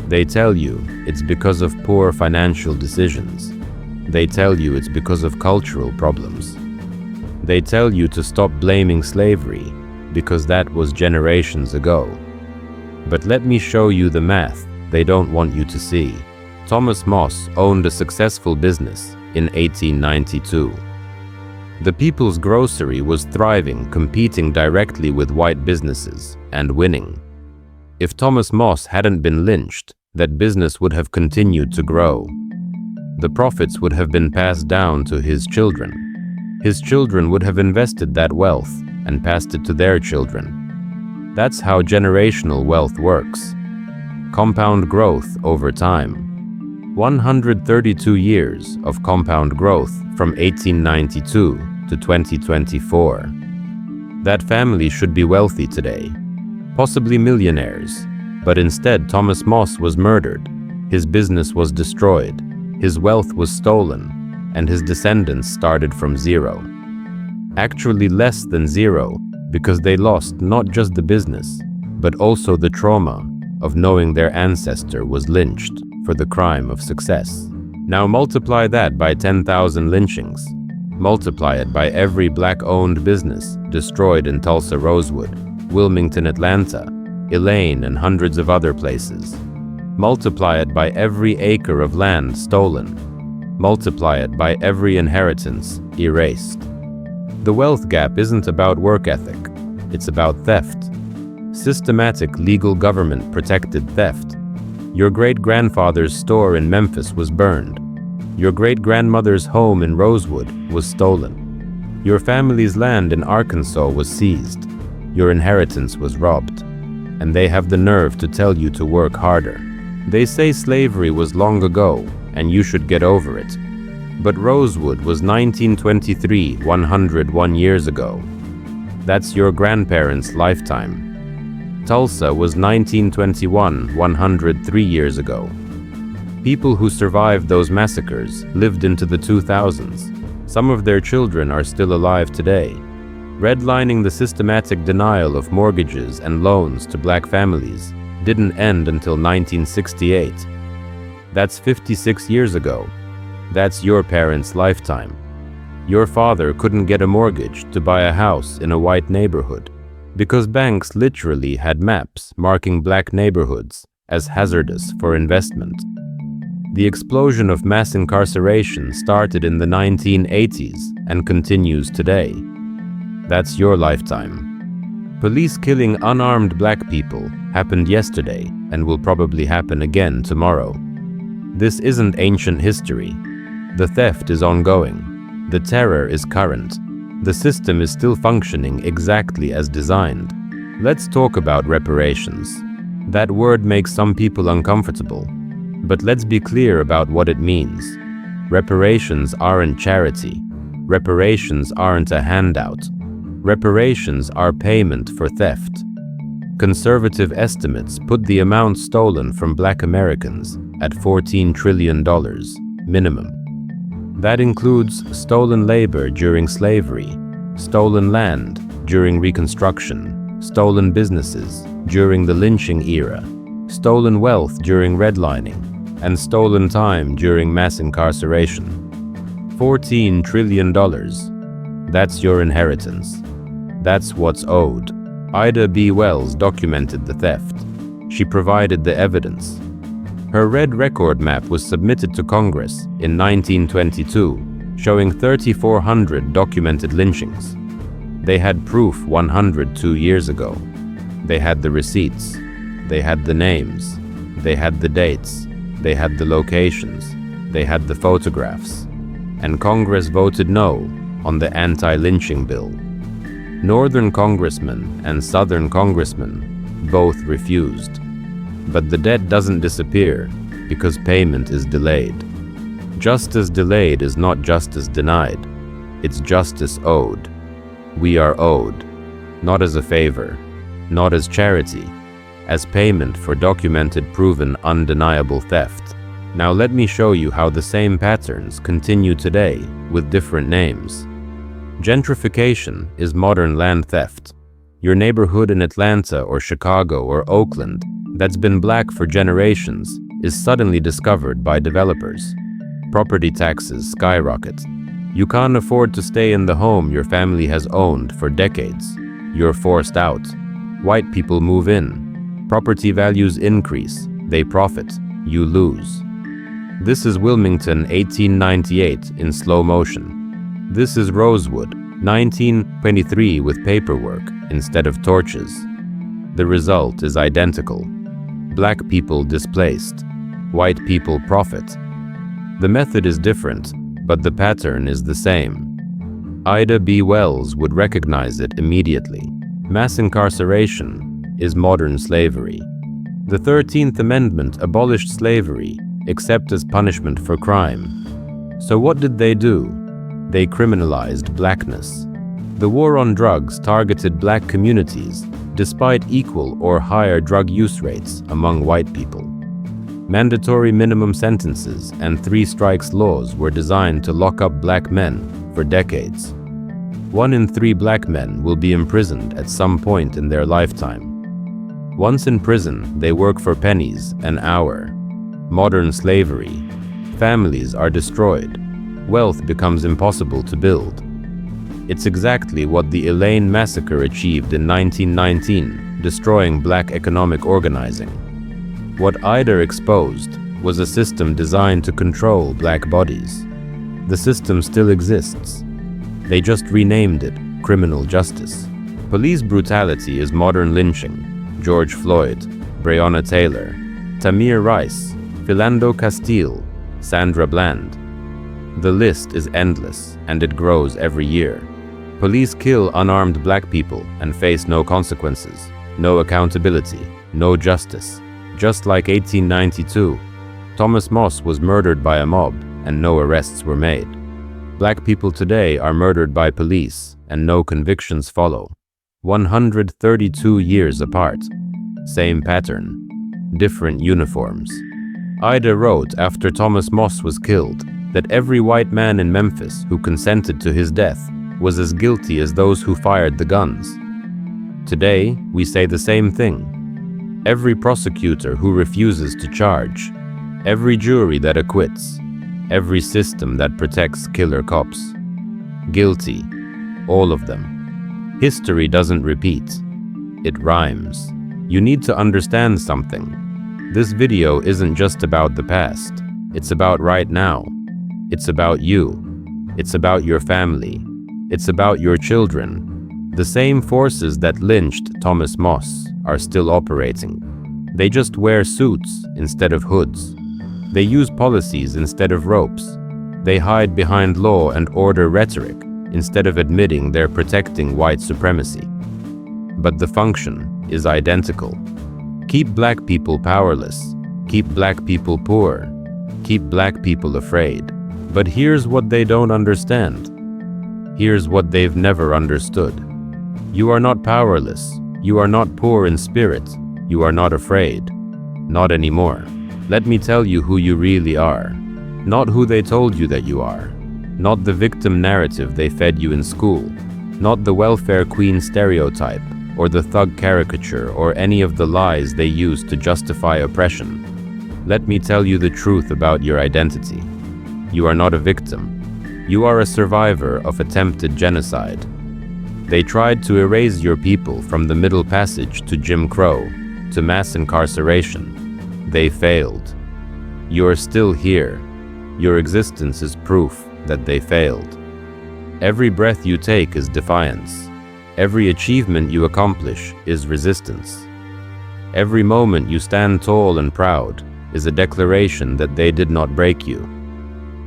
They tell you it's because of poor financial decisions. They tell you it's because of cultural problems. They tell you to stop blaming slavery because that was generations ago. But let me show you the math they don't want you to see. Thomas Moss owned a successful business in 1892. The People's Grocery was thriving, competing directly with white businesses and winning. If Thomas Moss hadn't been lynched, that business would have continued to grow. The profits would have been passed down to his children. His children would have invested that wealth and passed it to their children. That's how generational wealth works. Compound growth over time. 132 years of compound growth from 1892 to 2024. That family should be wealthy today, possibly millionaires, but instead Thomas Moss was murdered His business was destroyed, his wealth was stolen, and his descendants started from zero. Actually less than zero, because they lost not just the business, but also the trauma of knowing their ancestor was lynched for the crime of success. Now multiply that by 10,000 lynchings. Multiply it by every black-owned business destroyed in Tulsa, Rosewood, Wilmington, Atlanta, Elaine, and hundreds of other places. Multiply it by every acre of land stolen. Multiply it by every inheritance erased. The wealth gap isn't about work ethic, it's about theft. Systematic legal government-protected theft. Your great-grandfather's store in Memphis was burned. Your great-grandmother's home in Rosewood was stolen. Your family's land in Arkansas was seized. Your inheritance was robbed. And they have the nerve to tell you to work harder. They say slavery was long ago, and you should get over it. But Rosewood was 1923, 101 years ago. That's your grandparents' lifetime. Tulsa was 1921, 103 years ago. People who survived those massacres lived into the 2000s. Some of their children are still alive today. Redlining the systematic denial of mortgages and loans to black families didn't end until 1968. That's 56 years ago. That's your parents' lifetime. Your father couldn't get a mortgage to buy a house in a white neighborhood because banks literally had maps marking black neighborhoods as hazardous for investment. The explosion of mass incarceration started in the 1980s and continues today. That's your lifetime. Police killing unarmed black people happened yesterday and will probably happen again tomorrow. This isn't ancient history. The theft is ongoing. The terror is current. The system is still functioning exactly as designed. Let's talk about reparations. That word makes some people uncomfortable, but let's be clear about what it means. Reparations aren't charity. Reparations aren't a handout. Reparations are payment for theft. Conservative estimates put the amount stolen from black Americans at $14 trillion minimum. That includes stolen labor during slavery, stolen land during Reconstruction, stolen businesses during the lynching era, stolen wealth during redlining, and stolen time during mass incarceration. $14 trillion. That's your inheritance. That's what's owed. Ida B. Wells documented the theft. She provided the evidence. Her red record map was submitted to Congress in 1922, showing 3,400 documented lynchings. They had proof 102 years ago. They had the receipts. They had the names. They had the dates. They had the locations. They had the photographs. And Congress voted no on the anti-lynching bill. Northern congressmen and Southern congressmen both refused. But the debt doesn't disappear because payment is delayed. Justice delayed is not justice denied. It's justice owed. We are owed, not as a favor, not as charity, as payment for documented, proven, undeniable theft. Now let me show you how the same patterns continue today with different names. Gentrification is modern land theft. Your neighborhood in Atlanta or Chicago or Oakland that's been black for generations is suddenly discovered by developers. Property taxes skyrocket. You can't afford to stay in the home your family has owned for decades. You're forced out. White people move in. Property values increase. They profit. You lose. This is Wilmington, 1898 in slow motion. This is Rosewood, 1923 with paperwork instead of torches. The result is identical. Black people displaced. White people profit. The method is different, but the pattern is the same. Ida B. Wells would recognize it immediately. Mass incarceration is modern slavery. The 13th Amendment abolished slavery, except as punishment for crime. So what did they do? They criminalized blackness. The war on drugs targeted black communities despite equal or higher drug use rates among white people. Mandatory minimum sentences and 3 strikes laws were designed to lock up black men for decades. 1 in 3 black men will be imprisoned at some point in their lifetime. Once in prison, they work for pennies an hour. Modern slavery. Families are destroyed. Wealth becomes impossible to build. It's exactly what the Elaine massacre achieved in 1919, destroying black economic organizing. What Ida exposed was a system designed to control black bodies. The system still exists. They just renamed it criminal justice. Police brutality is modern lynching. George Floyd, Breonna Taylor, Tamir Rice, Philando Castile, Sandra Bland. The list is endless, and it grows every year. Police kill unarmed black people and face no consequences, no accountability, no justice. Just like 1892, Thomas Moss was murdered by a mob and no arrests were made. Black people today are murdered by police and no convictions follow. 132 years apart. Same pattern. Different uniforms. Ida wrote after Thomas Moss was killed that every white man in Memphis who consented to his death was as guilty as those who fired the guns. Today, we say the same thing. Every prosecutor who refuses to charge, every jury that acquits, every system that protects killer cops. Guilty. All of them. History doesn't repeat. It rhymes. You need to understand something. This video isn't just about the past. It's about right now. It's about you. It's about your family. It's about your children. The same forces that lynched Thomas Moss are still operating. They just wear suits instead of hoods. They use policies instead of ropes. They hide behind law and order rhetoric instead of admitting they're protecting white supremacy. But the function is identical. Keep black people powerless. Keep black people poor. Keep black people afraid. But here's what they don't understand. Here's what they've never understood. You are not powerless. You are not poor in spirit. You are not afraid. Not anymore. Let me tell you who you really are. Not who they told you that you are. Not the victim narrative they fed you in school. Not the welfare queen stereotype, or the thug caricature, or any of the lies they use to justify oppression. Let me tell you the truth about your identity. You are not a victim. You are a survivor of attempted genocide. They tried to erase your people from the Middle Passage to Jim Crow, to mass incarceration. They failed. You are still here. Your existence is proof that they failed. Every breath you take is defiance. Every achievement you accomplish is resistance. Every moment you stand tall and proud is a declaration that they did not break you.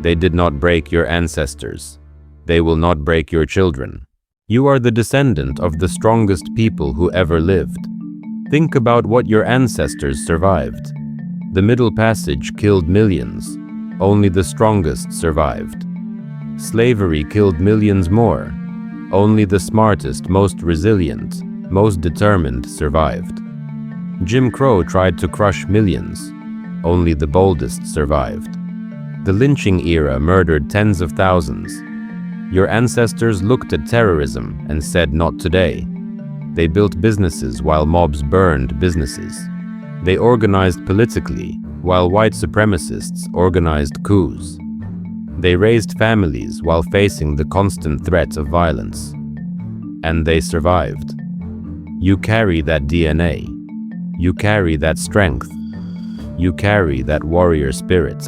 They did not break your ancestors. They will not break your children. You are the descendant of the strongest people who ever lived. Think about what your ancestors survived. The Middle Passage killed millions. Only the strongest survived. Slavery killed millions more. Only the smartest, most resilient, most determined survived. Jim Crow tried to crush millions. Only the boldest survived. The lynching era murdered tens of thousands. Your ancestors looked at terrorism and said, "Not today." They built businesses while mobs burned businesses. They organized politically while white supremacists organized coups. They raised families while facing the constant threat of violence. And they survived. You carry that DNA. You carry that strength. You carry that warrior spirit.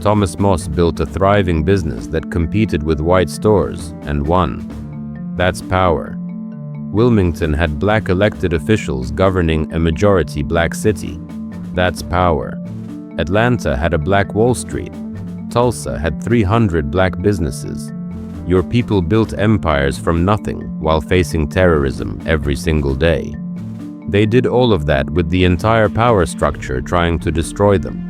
Thomas Moss built a thriving business that competed with white stores and won. That's power. Wilmington had black elected officials governing a majority black city. That's power. Atlanta had a black Wall Street. Tulsa had 300 black businesses. Your people built empires from nothing while facing terrorism every single day. They did all of that with the entire power structure trying to destroy them.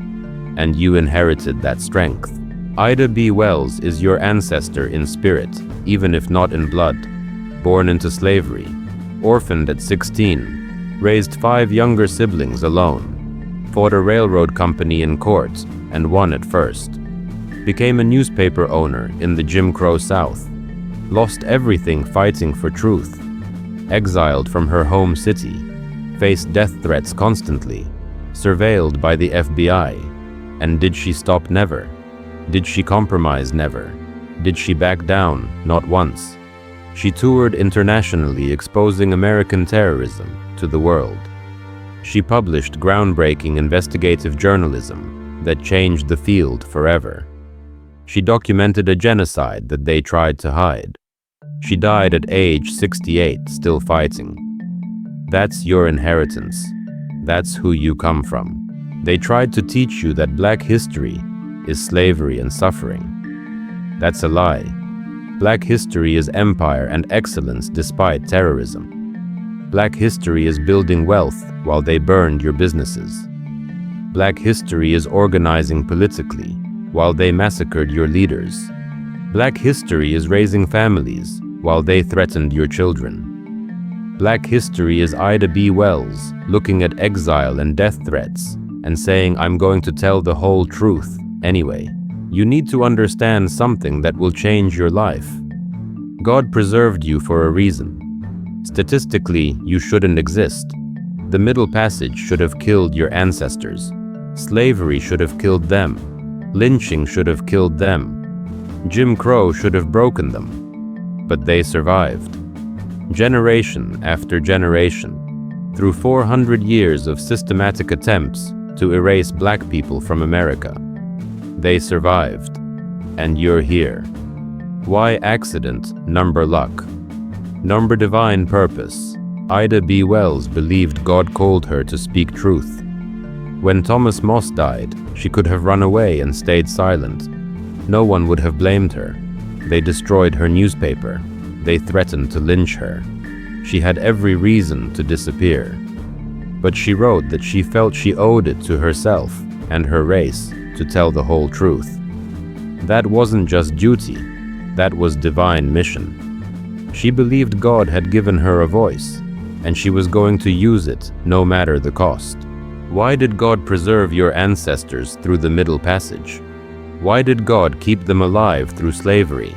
And you inherited that strength. Ida B. Wells is your ancestor in spirit, even if not in blood. Born into slavery, orphaned at 16, raised 5 younger siblings alone. fought a railroad company in court and won at first, became a newspaper owner in the Jim Crow South, lost everything fighting for truth, exiled from her home city, faced death threats constantly, surveilled by the FBI. And did she stop? Never. Did she compromise? Never. Did she back down? Not once. She toured internationally exposing American terrorism to the world. She published groundbreaking investigative journalism that changed the field forever. She documented a genocide that they tried to hide. She died at age 68, still fighting. That's your inheritance. That's who you come from. They tried to teach you that Black history is slavery and suffering. That's a lie. Black history is empire and excellence despite terrorism. Black history is building wealth while they burned your businesses. Black history is organizing politically while they massacred your leaders. Black history is raising families while they threatened your children. Black history is Ida B. Wells looking at exile and death threats and saying, "I'm going to tell the whole truth anyway." You need to understand something that will change your life. God preserved you for a reason. Statistically, you shouldn't exist. The Middle Passage should have killed your ancestors. Slavery should have killed them. Lynching should have killed them. Jim Crow should have broken them. But they survived. Generation after generation, through 400 years of systematic attempts to erase Black people from America. They survived, and you're here. Why accident? Number luck. Number divine purpose. Ida B. Wells believed God called her to speak truth. When Thomas Moss died, she could have run away and stayed silent. No one would have blamed her. They destroyed her newspaper. They threatened to lynch her. She had every reason to disappear. But she wrote that she felt she owed it to herself and her race to tell the whole truth. That wasn't just duty, that was divine mission. She believed God had given her a voice, and she was going to use it no matter the cost. Why did God preserve your ancestors through the Middle Passage? Why did God keep them alive through slavery?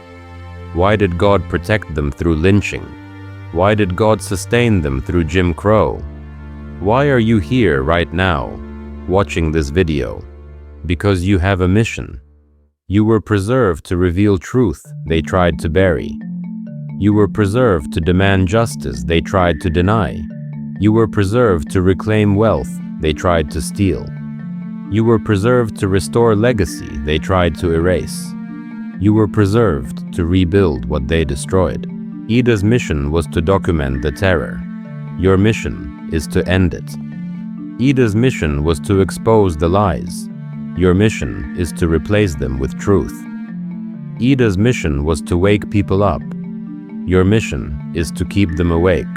Why did God protect them through lynching? Why did God sustain them through Jim Crow? Why are you here right now, watching this video? Because you have a mission. You were preserved to reveal truth they tried to bury. You were preserved to demand justice they tried to deny. You were preserved to reclaim wealth they tried to steal. You were preserved to restore legacy they tried to erase. You were preserved to rebuild what they destroyed. Ida's mission was to document the terror. Your mission is to end it. Ida's mission was to expose the lies. Your mission is to replace them with truth. Ida's mission was to wake people up. Your mission is to keep them awake.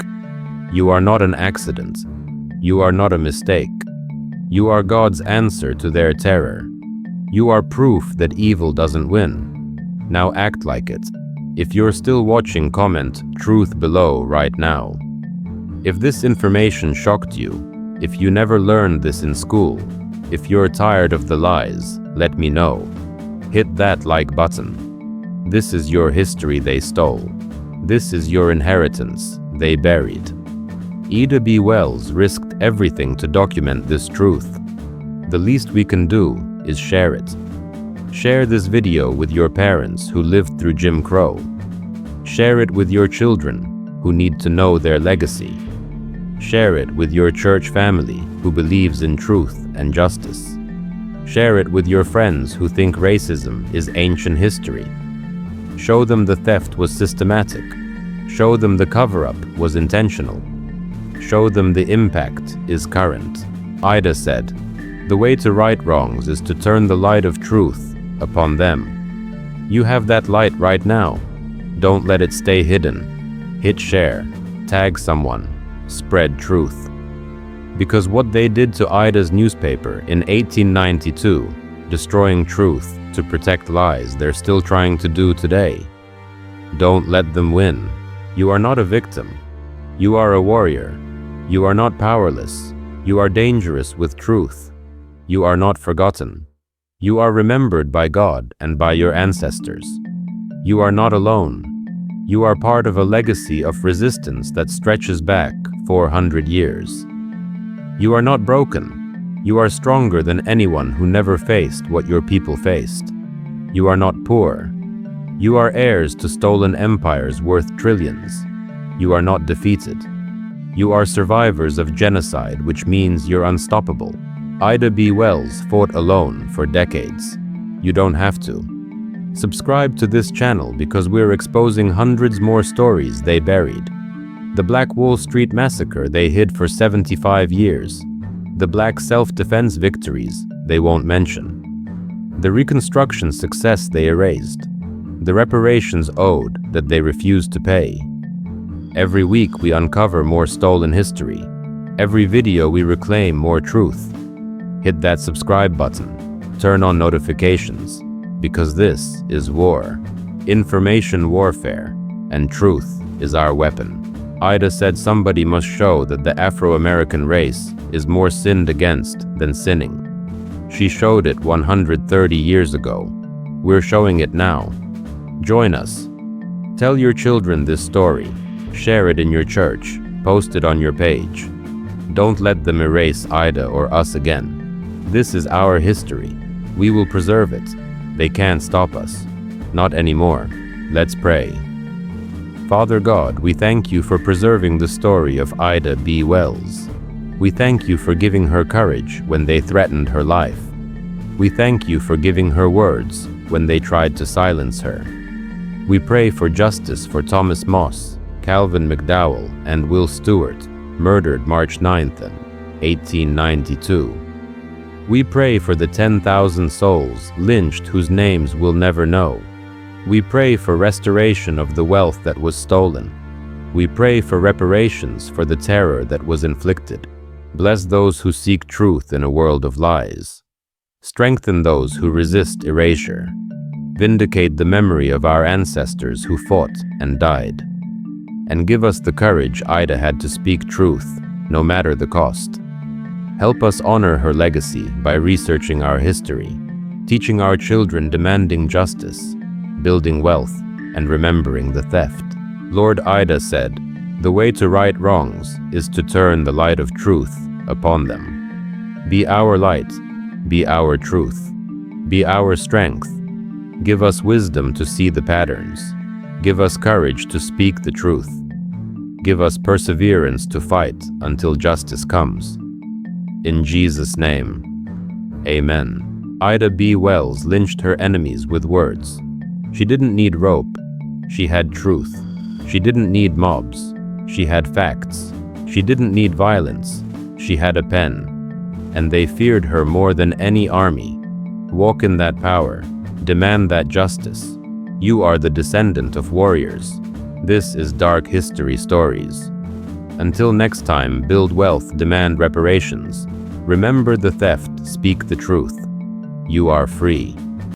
You are not an accident. You are not a mistake. You are God's answer to their terror. You are proof that evil doesn't win. Now act like it. If you're still watching, comment truth below right now. If this information shocked you, if you never learned this in school, if you're tired of the lies, let me know. Hit that like button. This is your history they stole. This is your inheritance they buried. Ida B. Wells risked everything to document this truth. The least we can do is share it. Share this video with your parents who lived through Jim Crow. Share it with your children who need to know their legacy. Share it with your church family who believes in truth and justice. Share it with your friends who think racism is ancient history. Show them the theft was systematic. Show them the cover-up was intentional. Show them the impact is current. Ida said, "The way to right wrongs is to turn the light of truth upon them." You have that light right now. Don't let it stay hidden. Hit share, tag someone, spread truth. Because what they did to Ida's newspaper in 1892, destroying truth to protect lies, they're still trying to do today. Don't let them win. You are not a victim. You are a warrior. You are not powerless. You are dangerous with truth. You are not forgotten. You are remembered by God and by your ancestors. You are not alone. You are part of a legacy of resistance that stretches back 400 years. You are not broken. You are stronger than anyone who never faced what your people faced. You are not poor. You are heirs to stolen empires worth trillions. You are not defeated. You are survivors of genocide, which means you're unstoppable. Ida B. Wells fought alone for decades. You don't have to. Subscribe to this channel because we're exposing hundreds more stories they buried. The Black Wall Street Massacre they hid for 75 years. The Black self-defense victories they won't mention. The Reconstruction success they erased. The reparations owed that they refused to pay. Every week we uncover more stolen history. Every video we reclaim more truth. Hit that subscribe button. Turn on notifications. Because this is war. Information warfare. And truth is our weapon. Ida said somebody must show that the Afro-American race is more sinned against than sinning. She showed it 130 years ago. We're showing it now. Join us. Tell your children this story. Share it in your church. Post it on your page. Don't let them erase Ida or us again. This is our history. We will preserve it. They can't stop us. Not anymore. Let's pray. Father God, we thank you for preserving the story of Ida B. Wells. We thank you for giving her courage when they threatened her life. We thank you for giving her words when they tried to silence her. We pray for justice for Thomas Moss, Calvin McDowell, and Will Stewart, murdered March 9th, 1892. We pray for the 10,000 souls lynched whose names we'll never know. We pray for restoration of the wealth that was stolen. We pray for reparations for the terror that was inflicted. Bless those who seek truth in a world of lies. Strengthen those who resist erasure. Vindicate the memory of our ancestors who fought and died. And give us the courage Ida had to speak truth, no matter the cost. Help us honor her legacy by researching our history, teaching our children demanding justice, building wealth, and remembering the theft. Lord Ida said, "The way to right wrongs is to turn the light of truth upon them. Be our light, be our truth, be our strength. Give us wisdom to see the patterns. Give us courage to speak the truth. Give us perseverance to fight until justice comes. In Jesus' name, amen." Ida B. Wells lynched her enemies with words. She didn't need rope. She had truth. She didn't need mobs. She had facts. She didn't need violence. She had a pen. And they feared her more than any army. Walk in that power. Demand that justice. You are the descendant of warriors. This is Dark History Stories. Until next time, build wealth, demand reparations. Remember the theft, speak the truth. You are free.